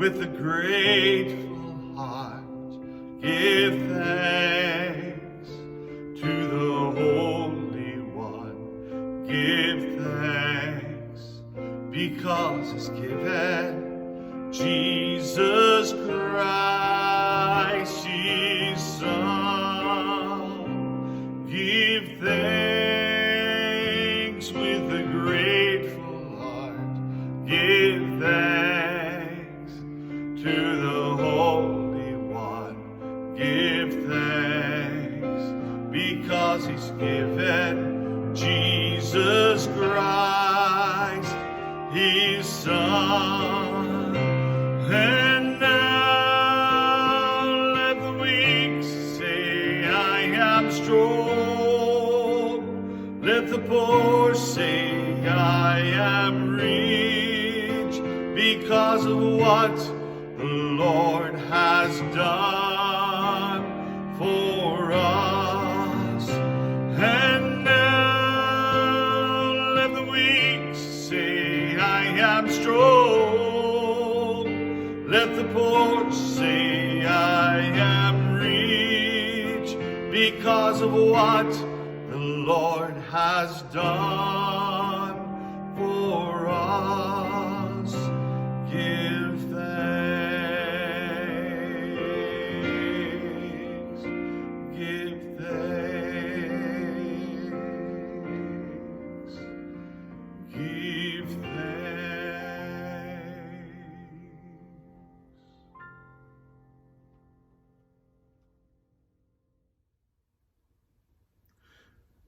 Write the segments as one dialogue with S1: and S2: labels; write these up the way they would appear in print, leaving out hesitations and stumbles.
S1: with a grateful heart, give thanks to the Holy One. Give thanks because He's given Jesus Christ, His Son. Give thanks with a grateful heart. Give thanks to the Holy One. Give thanks because He's given Jesus Christ, His Son. And now let the weak say, I am strong. Let the poor say, I am rich, because of what the Lord has done for us. And now let the weak say, I am strong. Let the poor say, I am rich, because of what the Lord has done for us. Give thanks, give thanks, give thanks.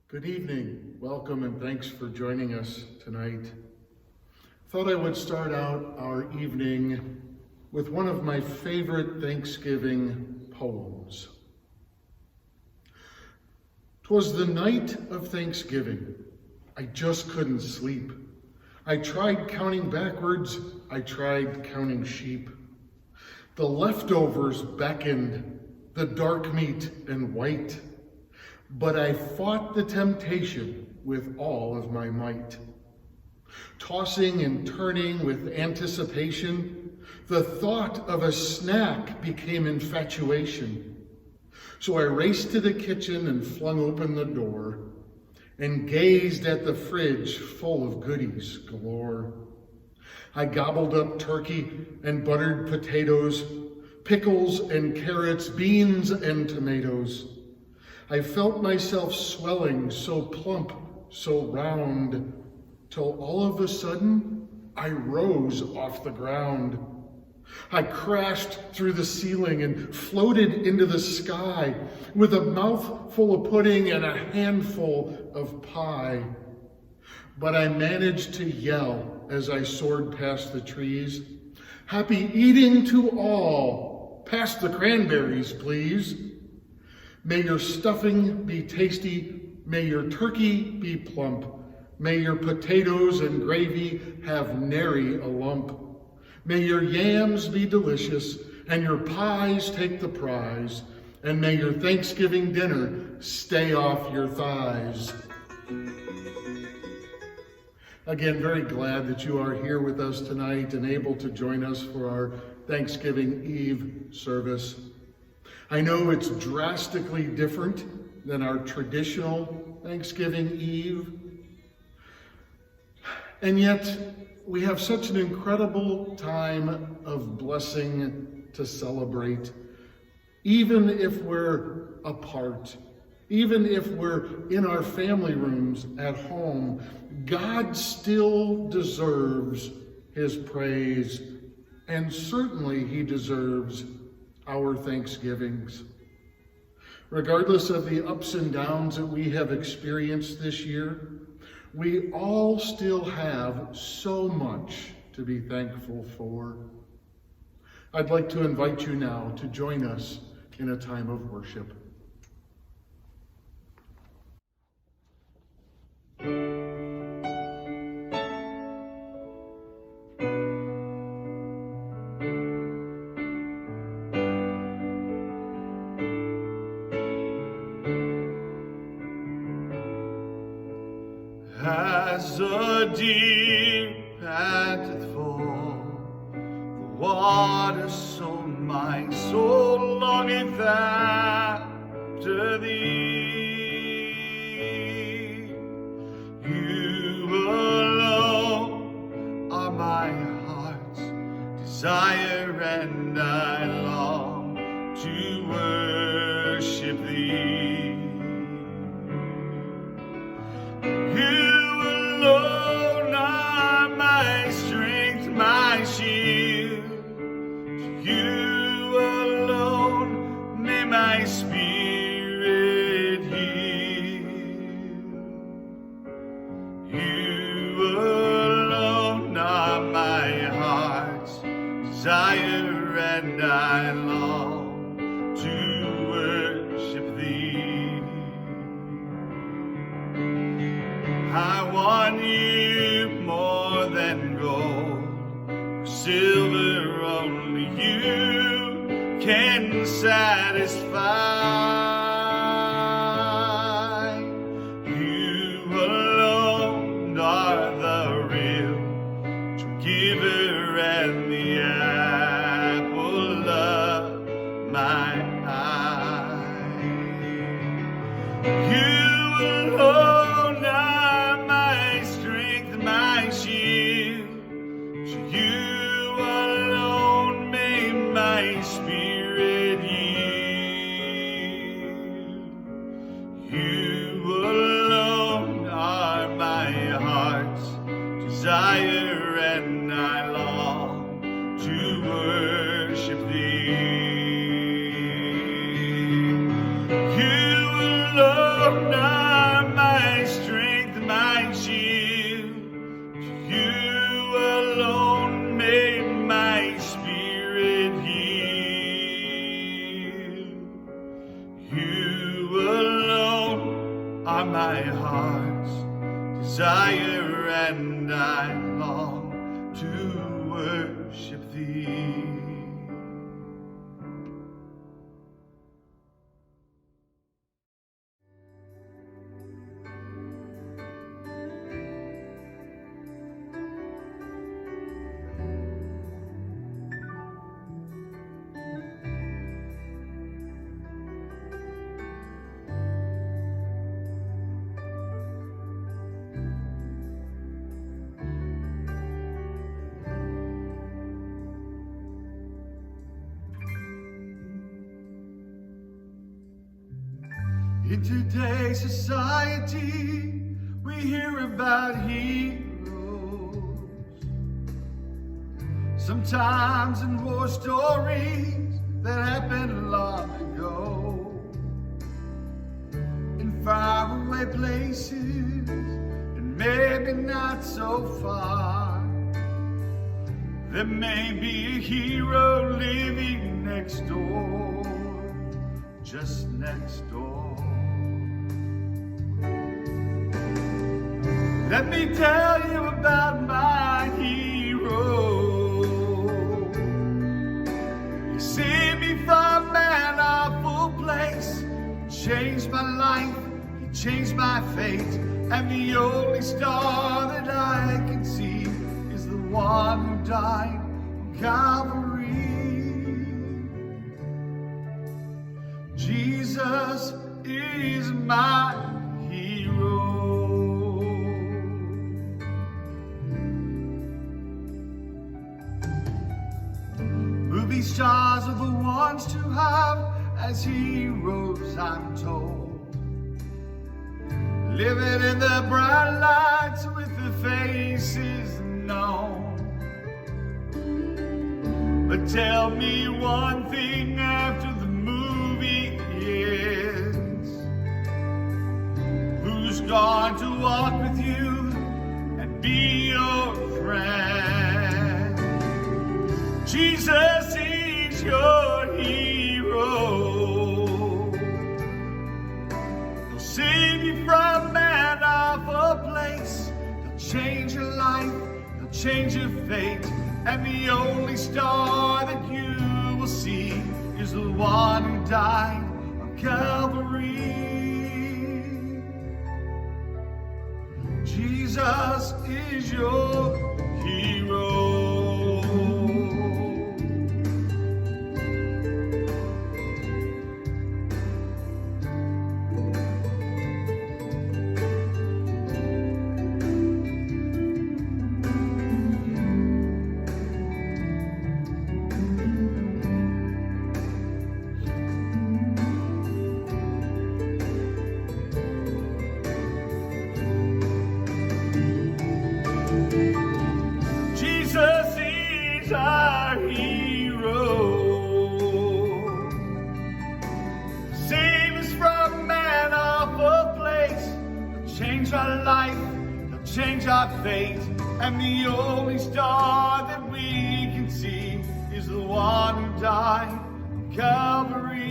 S2: Good evening, welcome, and thanks for joining us tonight. Thought I would start out our evening with one of my favorite Thanksgiving poems. 'Twas the night of Thanksgiving. I just couldn't sleep. I tried counting backwards. I tried counting sheep. The leftovers beckoned, the dark meat and white. But I fought the temptation with all of my might. Tossing and turning with anticipation, the thought of a snack became infatuation. So I raced to the kitchen and flung open the door and gazed at the fridge full of goodies galore. I gobbled up turkey and buttered potatoes, pickles and carrots, beans and tomatoes. I felt myself swelling, so plump, so round, till all of a sudden I rose off the ground. I crashed through the ceiling and floated into the sky with a mouth full of pudding and a handful of pie. But I managed to yell as I soared past the trees, "Happy eating to all! Pass the cranberries, please. May your stuffing be tasty, may your turkey be plump, may your potatoes and gravy have nary a lump. May your yams be delicious, and your pies take the prize, and may your Thanksgiving dinner stay off your thighs." Again, very glad that you are here with us tonight and able to join us for our Thanksgiving Eve service. I know it's drastically different than our traditional Thanksgiving Eve, and yet we have such an incredible time of blessing to celebrate. Even if we're apart, even if we're in our family rooms at home, God still deserves His praise, and certainly He deserves our thanksgivings. Regardless of the ups and downs that we have experienced this year, we all still have so much to be thankful for. I'd like to invite you now to join us in a time of worship.
S1: As the deer panteth for the water, so my soul longeth after thee. You alone are my heart's desire, and I long to worship thee. You alone are my strength, my shield. To you alone may my spirit yield. You alone are my heart's desire, and I long to worship thee. I want you more than gold or silver, only you can satisfy. You alone are the real true giver and the apple of my eye. You alone are my strength, my shield. To you alone may my spirit yield. You alone are my heart's desire, and I long to worship thee. You alone are my strength, my shield. To you alone may my spirit yield. You alone are my heart's desire, and I long to worship thee. In today's society, we hear about heroes. Sometimes in war stories that happened long ago. In faraway places, and maybe not so far, there may be a hero living next door, just next door. Let me tell you about my hero. He saved me from an awful place, changed my life, he changed my fate, and the only star that I can see is the one who died on Calvary. Jesus is my hero. Movie stars are the ones to have as heroes, I'm told. Living in the bright lights with the faces known. But tell me one thing after the movie ends. Who's going to walk with you and be your friend? Jesus is your hero. He'll save you from an awful place. He'll change your life, he'll change your fate, and the only star that you will see is the one who died on Calvary. Jesus is your hero. fate, and the only star that we can see is the one who died on Calvary.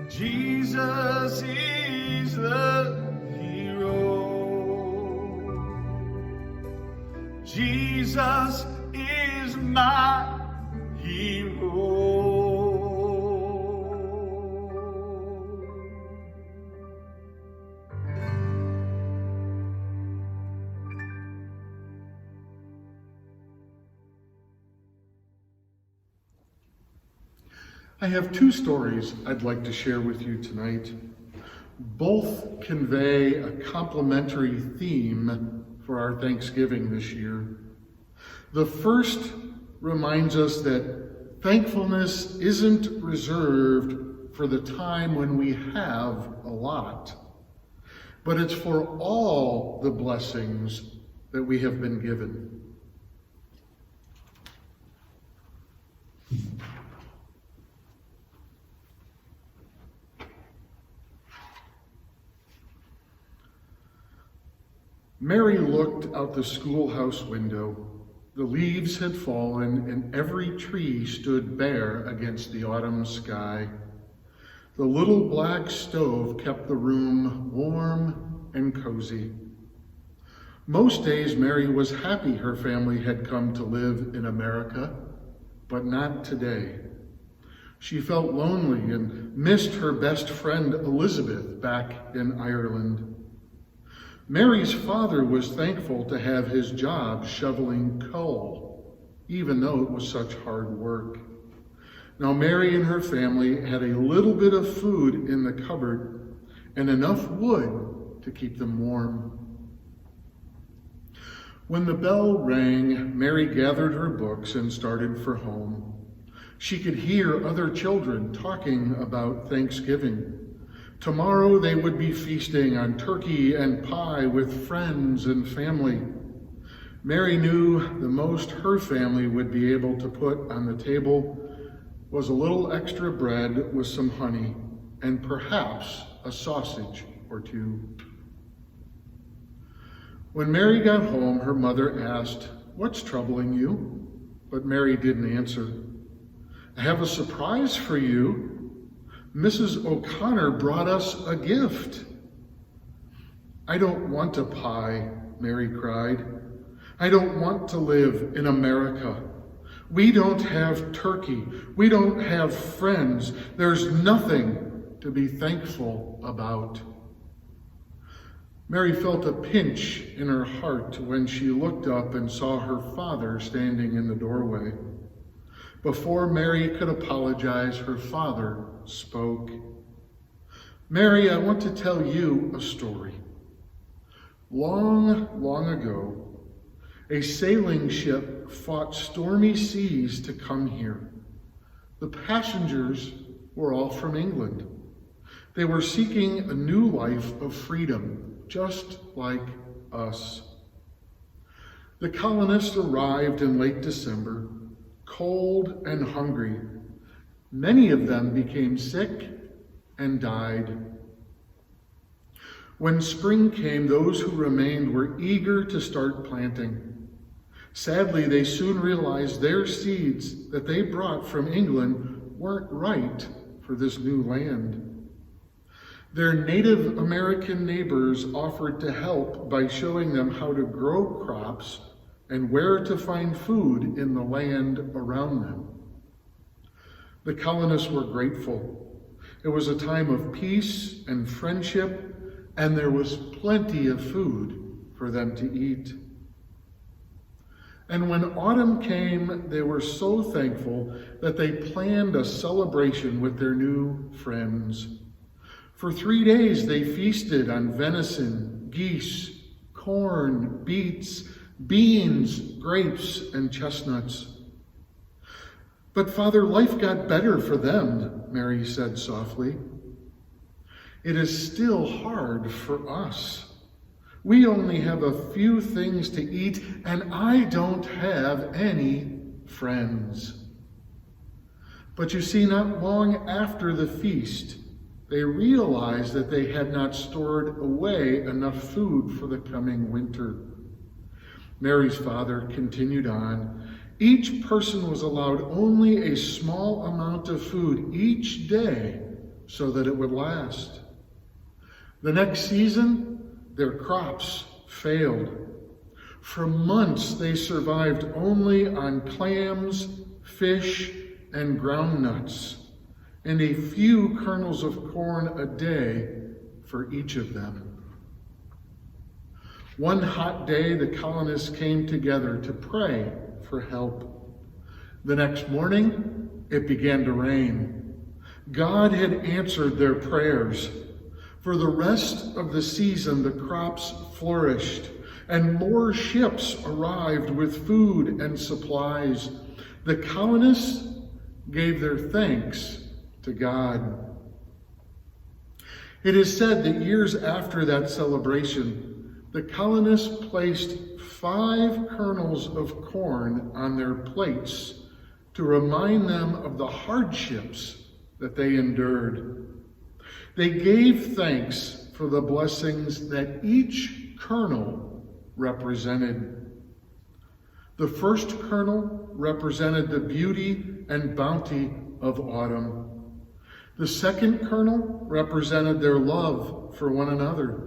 S1: Jesus is the hero. Jesus is my hero.
S2: I have two stories I'd like to share with you tonight. Both convey a complementary theme for our Thanksgiving this year. The first reminds us that thankfulness isn't reserved for the time when we have a lot, but it's for all the blessings that we have been given. Mary looked out the schoolhouse window. The leaves had fallen and every tree stood bare against the autumn sky. The little black stove kept the room warm and cozy. Most days Mary was happy her family had come to live in America, but not today. She felt lonely and missed her best friend Elizabeth back in Ireland. Mary's father was thankful to have his job shoveling coal, even though it was such hard work. Now Mary and her family had a little bit of food in the cupboard and enough wood to keep them warm. When the bell rang, Mary gathered her books and started for home. She could hear other children talking about Thanksgiving. Tomorrow they would be feasting on turkey and pie with friends and family. Mary knew the most her family would be able to put on the table was a little extra bread with some honey and perhaps a sausage or two. When Mary got home, her mother asked, "What's troubling you?" But Mary didn't answer. "I have a surprise for you. Mrs. O'Connor brought us a gift." "I don't want a pie," Mary cried. "I don't want to live in America. We don't have turkey. We don't have friends. There's nothing to be thankful about." Mary felt a pinch in her heart when she looked up and saw her father standing in the doorway. Before Mary could apologize, her father spoke. "Mary, I want to tell you a story. Long, long ago, a sailing ship fought stormy seas to come here. The passengers were all from England. They were seeking a new life of freedom, just like us. The colonists arrived in late December, cold and hungry. Many of them became sick and died. When spring came, those who remained were eager to start planting. Sadly, they soon realized their seeds that they brought from England weren't right for this new land. Their Native American neighbors offered to help by showing them how to grow crops and where to find food in the land around them. The colonists were grateful. It was a time of peace and friendship, and there was plenty of food for them to eat. And when autumn came, they were so thankful that they planned a celebration with their new friends. For 3 days they feasted on venison, geese, corn, beets, beans, grapes, and chestnuts. "But Father, life got better for them," Mary said softly. "It is still hard for us. We only have a few things to eat, and I don't have any friends." But you see, not long after the feast, they realized that they had not stored away enough food for the coming winter. Mary's father continued on. Each person was allowed only a small amount of food each day so that it would last. The next season, their crops failed. For months, they survived only on clams, fish, and ground nuts, and a few kernels of corn a day for each of them. One hot day, the colonists came together to pray for help. The next morning, it began to rain. God had answered their prayers. For the rest of the season, the crops flourished, and more ships arrived with food and supplies. The colonists gave their thanks to God. It is said that years after that celebration, the colonists placed 5 kernels of corn on their plates to remind them of the hardships that they endured. They gave thanks for the blessings that each kernel represented. The first kernel represented the beauty and bounty of autumn. The second kernel represented their love for one another.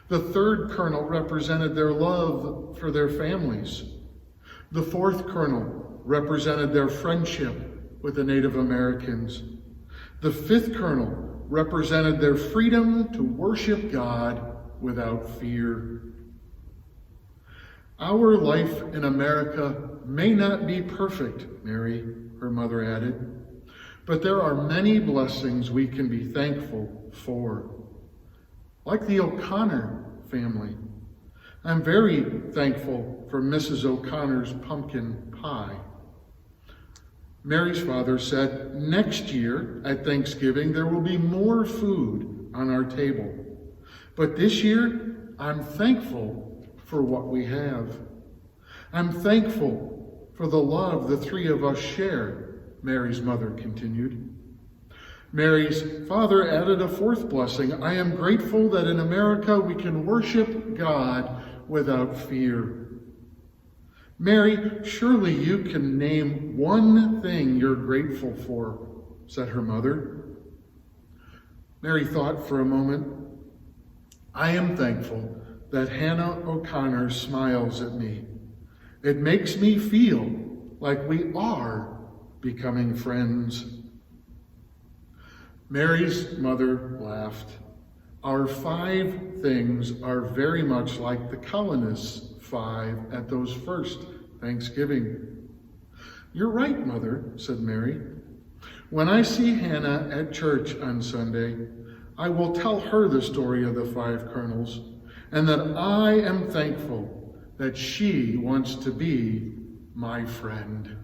S2: The third kernel represented their love for their families. The fourth kernel represented their friendship with the Native Americans. The fifth kernel represented their freedom to worship God without fear. Our life in America may not be perfect, Mary, her mother added, but there are many blessings we can be thankful for. Like the O'Connor family. I'm very thankful for Mrs. O'Connor's pumpkin pie. Mary's father said, next year at Thanksgiving, there will be more food on our table. But this year, I'm thankful for what we have. I'm thankful for the love the 3 of us share, Mary's mother continued. Mary's father added a 4th blessing. I am grateful that in America we can worship God without fear. Mary, surely you can name one thing you're grateful for, said her mother. Mary thought for a moment. I am thankful that Hannah O'Connor smiles at me. It makes me feel like we are becoming friends. Mary's mother laughed. Our 5 things are very much like the colonists' 5 at those first Thanksgiving. You're right, Mother, said Mary. When I see Hannah at church on Sunday, I will tell her the story of the 5 kernels and that I am thankful that she wants to be my friend.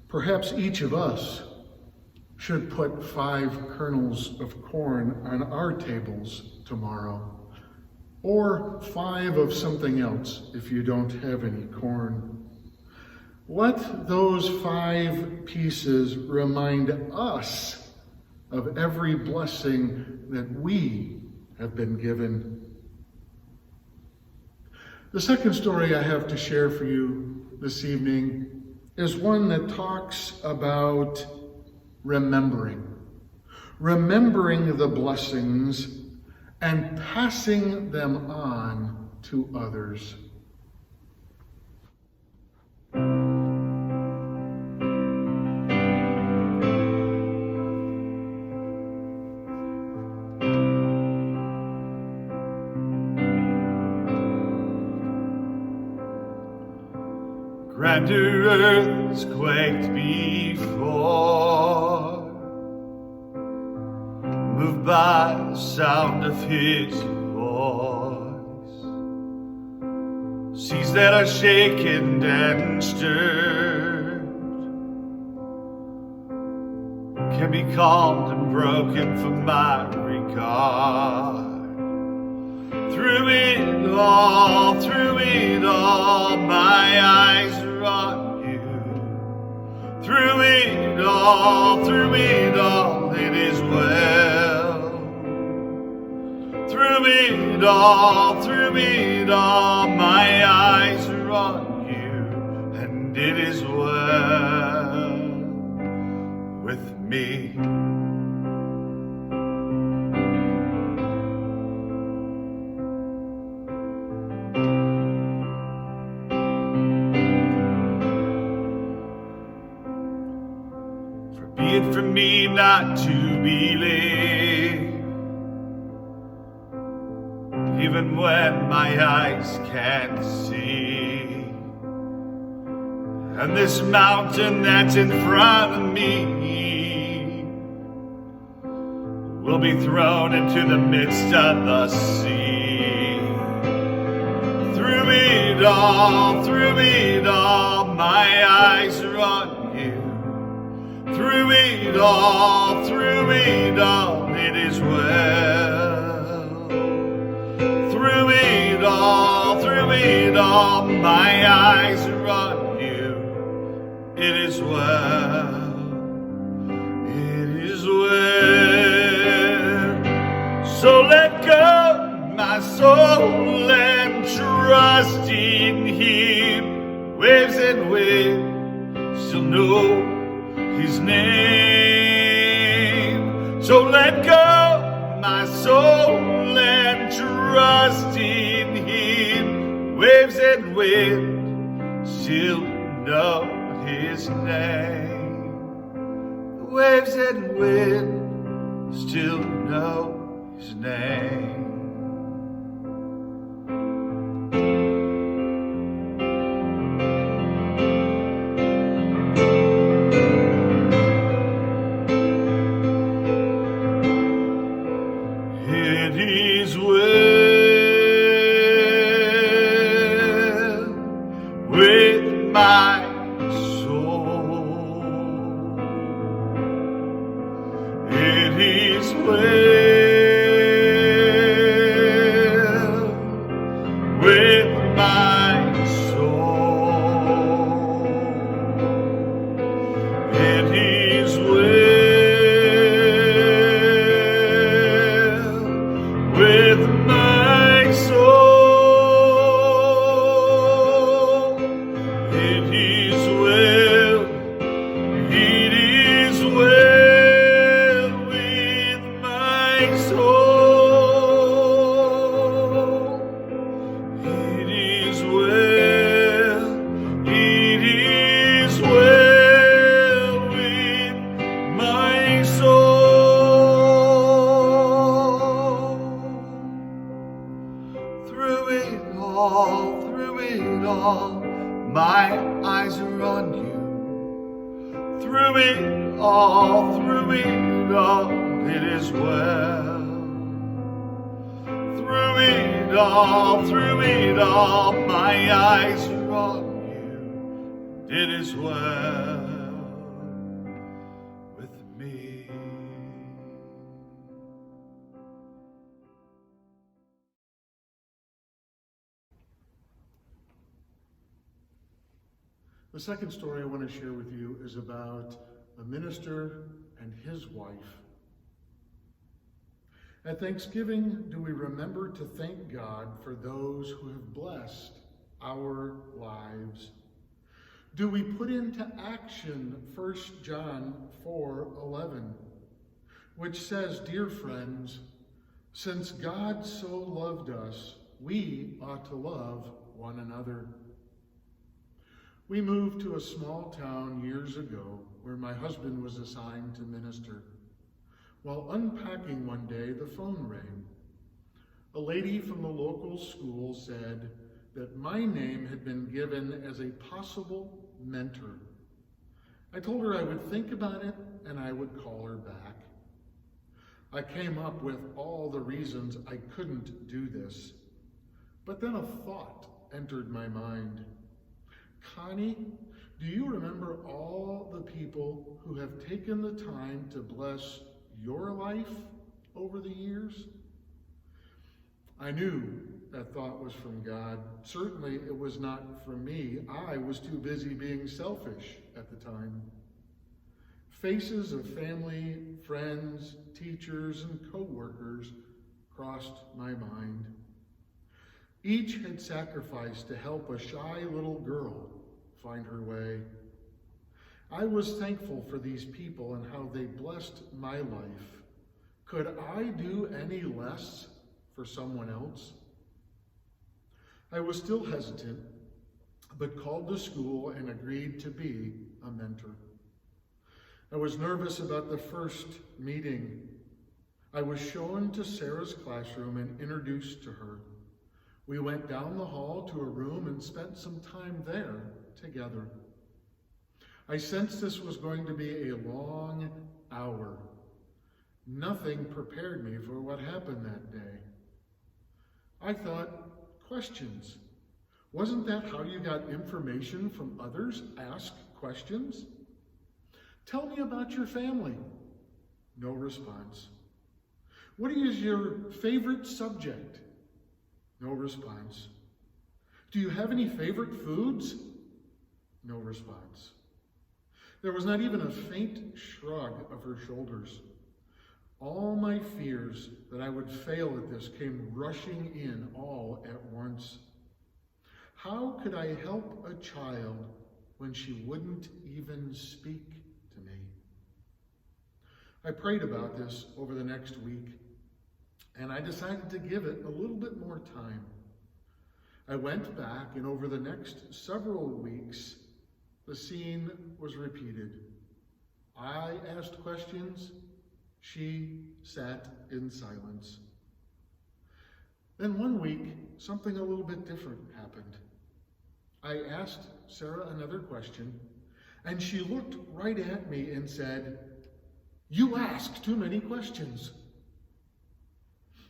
S2: Perhaps each of us should put 5 kernels of corn on our tables tomorrow, or 5 of something else if you don't have any corn. Let those 5 pieces remind us of every blessing that we have been given. The second story I have to share for you this evening is one that talks about remembering the blessings and passing them on to others.
S1: Grander earths quaked before, moved by the sound of his voice. Seas that are shaken and stirred, can be calmed and broken for my regard. Through it all, my eyes are on you. Through it all, it is well. Through it all, my eyes are on you, and it is well with me. Be it for me not to believe, even when my eyes can't see. And this mountain that's in front of me will be thrown into the midst of the sea. Through it all, my eyes are on you. Through it all, it is well. Through it all, my eyes are on you. It is well. It is well. So let go, my soul, and trust in Him. Waves and wind shall know His name. So let go, my soul, and trust in Him. Waves and wind still know His name. Waves and wind still know His name. It is well with my soul. It is well with my soul. It is well with my soul. It is well, it is well with my soul. It is well, it is well with my soul. Through it all, my eyes are on you. Through it all, it is well. Through it all, my eyes are on you. It is well with me.
S2: The second story I want to share with you is about a minister and his wife. At Thanksgiving, do we remember to thank God for those who have blessed our lives? Do we put into action 1 John 4:11, which says, "Dear friends, since God so loved us, we ought to love one another." We moved to a small town years ago where my husband was assigned to minister. While unpacking one day, the phone rang. A lady from the local school said that my name had been given as a possible mentor. I told her I would think about it and I would call her back. I came up with all the reasons I couldn't do this. But then a thought entered my mind. Connie, do you remember all the people people who have taken the time to bless your life over the years? I knew that thought was from God. Certainly it was not from me. I was too busy being selfish at the time. Faces of family, friends, teachers, and co-workers crossed my mind. Each had sacrificed to help a shy little girl find her way. I was thankful for these people and how they blessed my life. Could I do any less for someone else? I was still hesitant, but called the school and agreed to be a mentor. I was nervous about the first meeting. I was shown to Sarah's classroom and introduced to her. We went down the hall to a room and spent some time there together. I sensed this was going to be a long hour. Nothing prepared me for what happened that day. I thought, questions. Wasn't that how you got information from others? Ask questions. Tell me about your family. No response. What is your favorite subject? No response. Do you have any favorite foods? No response. There was not even a faint shrug of her shoulders. All my fears that I would fail at this came rushing in all at once. How could I help a child when she wouldn't even speak to me? I prayed about this over the next week, and I decided to give it a little bit more time. I went back, and over the next several weeks, the scene was repeated. I asked questions. She sat in silence. Then one week, something a little bit different happened. I asked Sarah another question, and she looked right at me and said, "You ask too many questions."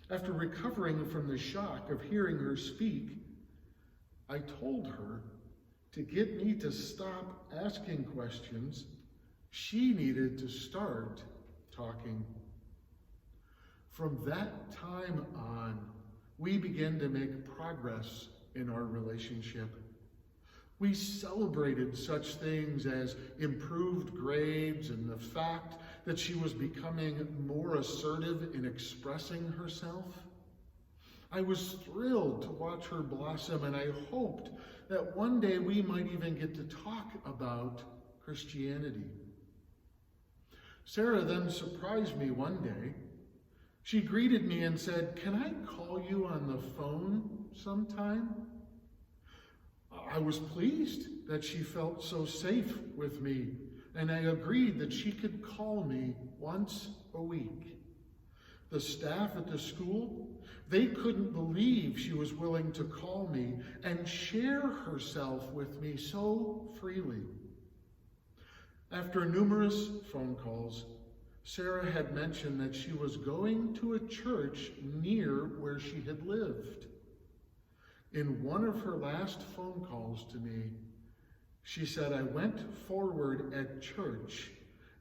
S2: After recovering from the shock of hearing her speak, I told her to get me to stop asking questions. She needed to start talking. From that time on, we began to make progress in our relationship. We celebrated such things as improved grades and the fact that she was becoming more assertive in expressing herself. I was thrilled to watch her blossom, and I hoped that one day we might even get to talk about Christianity. Sarah then surprised me one day. She greeted me and said, "Can I call you on the phone sometime?" I was pleased that she felt so safe with me, and I agreed that she could call me once a week. The staff at the school, they couldn't believe she was willing to call me and share herself with me so freely. After numerous phone calls, Sarah had mentioned that she was going to a church near where she had lived. In one of her last phone calls to me, she said, "I went forward at church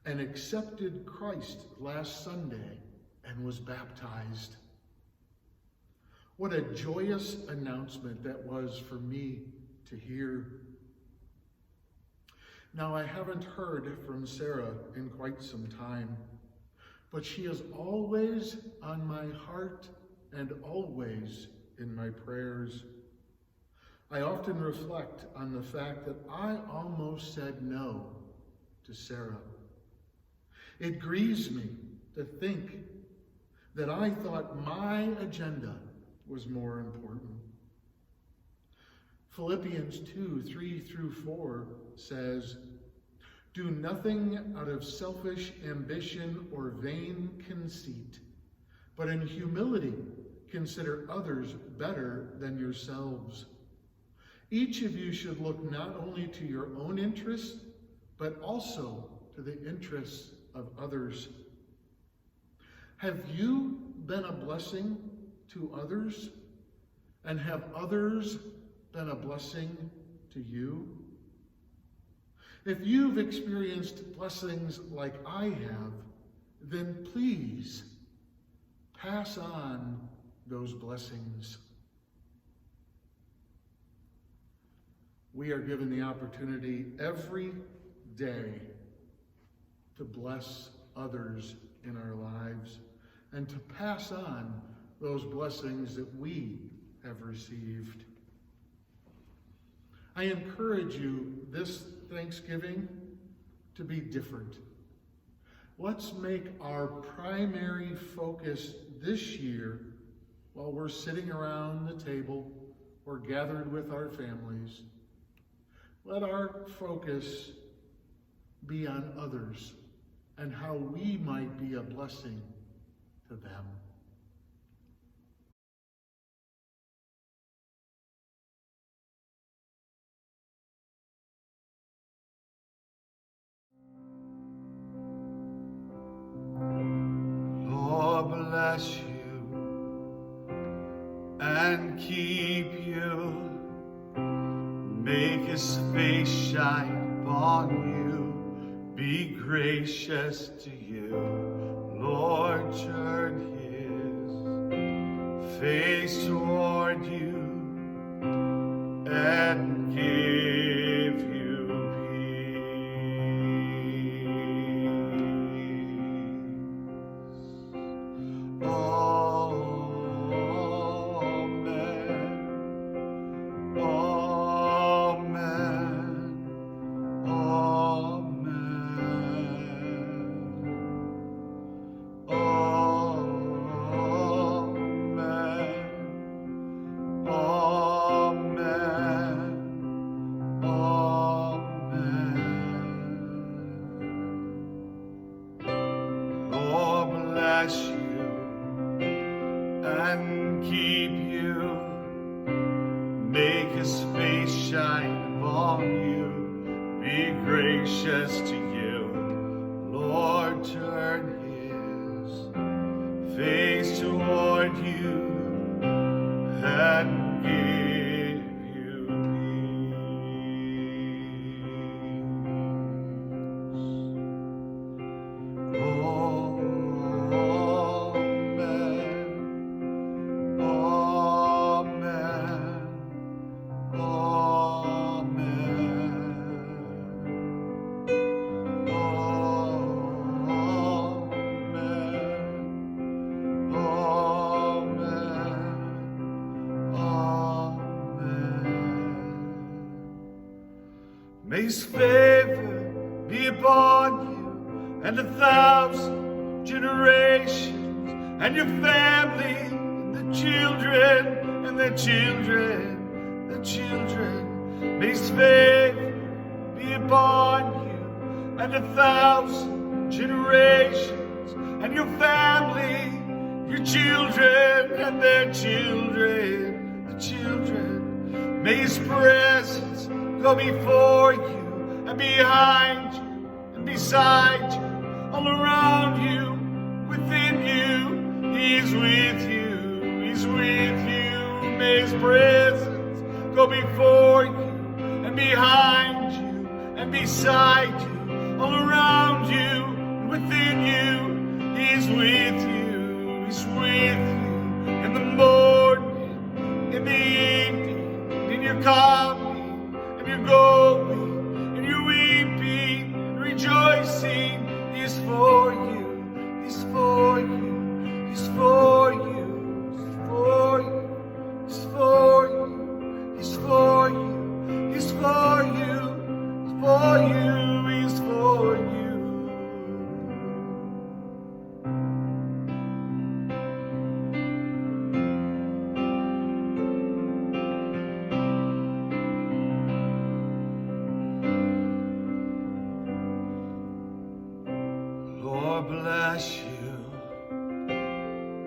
S2: and accepted Christ last Sunday and was baptized." What a joyous announcement that was for me to hear. Now, I haven't heard from Sarah in quite some time, but she is always on my heart and always in my prayers. I often reflect on the fact that I almost said no to Sarah. It grieves me to think that I thought my agenda was more important. Philippians 2:3-4 says, "Do nothing out of selfish ambition or vain conceit, but in humility consider others better than yourselves. Each of you should look not only to your own interests, but also to the interests of others." Have you been a blessing to others? And have others been a blessing to you? If you've experienced blessings like I have, then please pass on those blessings. We are given the opportunity every day to bless others in our lives and to pass on those blessings that we have received. I encourage you this Thanksgiving to be different. Let's make our primary focus this year, while we're sitting around the table or gathered with our families, let our focus be on others and how we might be a blessing to them.
S1: Lord bless you and keep you. Make his face shine upon you. Be gracious to you. Lord, turn his face toward you and give you peace. Bless you and keep you. Make his face shine upon you. Be gracious to you. Lord, turn his face toward you and give you peace. May his favor be upon you and 1,000 generations, and your family, and the children, and their children, the children. May his favor be upon you and 1,000 generations, and your family, your children, and their children, the children. May his presence go before you and behind you and beside you, all around you, within you. He's with you, he's with you. May his presence go before you and behind you and beside you, all around you, within you. He's with you, he's with you. In the morning, in the evening, in your coming, you're going, and you're weeping, and rejoicing. He's for you, he's for you, he's for you, he's for you, he's for you, he's for you, he's for you, he's for you, he's for you. Lord bless you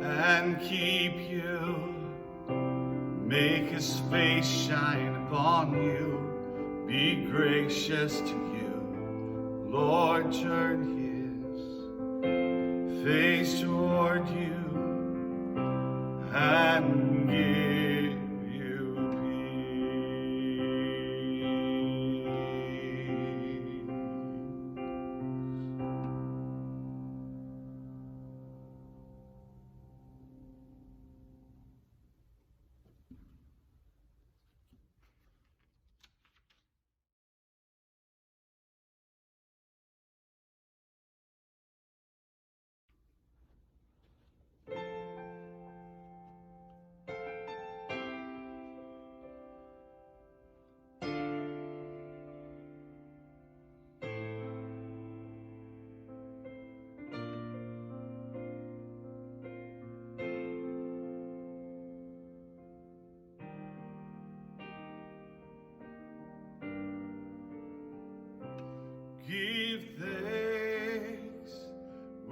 S1: and keep you. Make his face shine upon you. Be gracious to you. Lord, turn his face toward you and give you peace.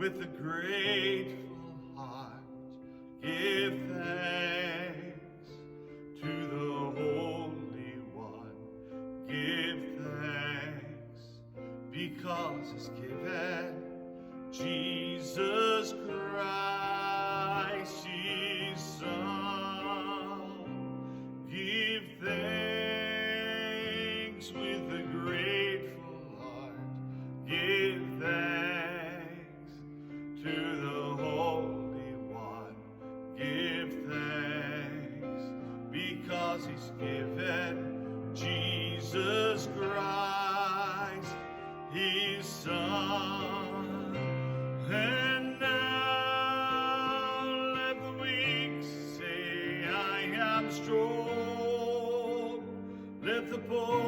S1: with a grateful heart, give thanks to the Holy One. Give thanks because He's given Jesus Christ, His Son. Give thanks with a grateful heart. Give thanks to the Holy One. Give thanks because He's given Jesus Christ, His Son. And now let the weak say, I am strong. Let the poor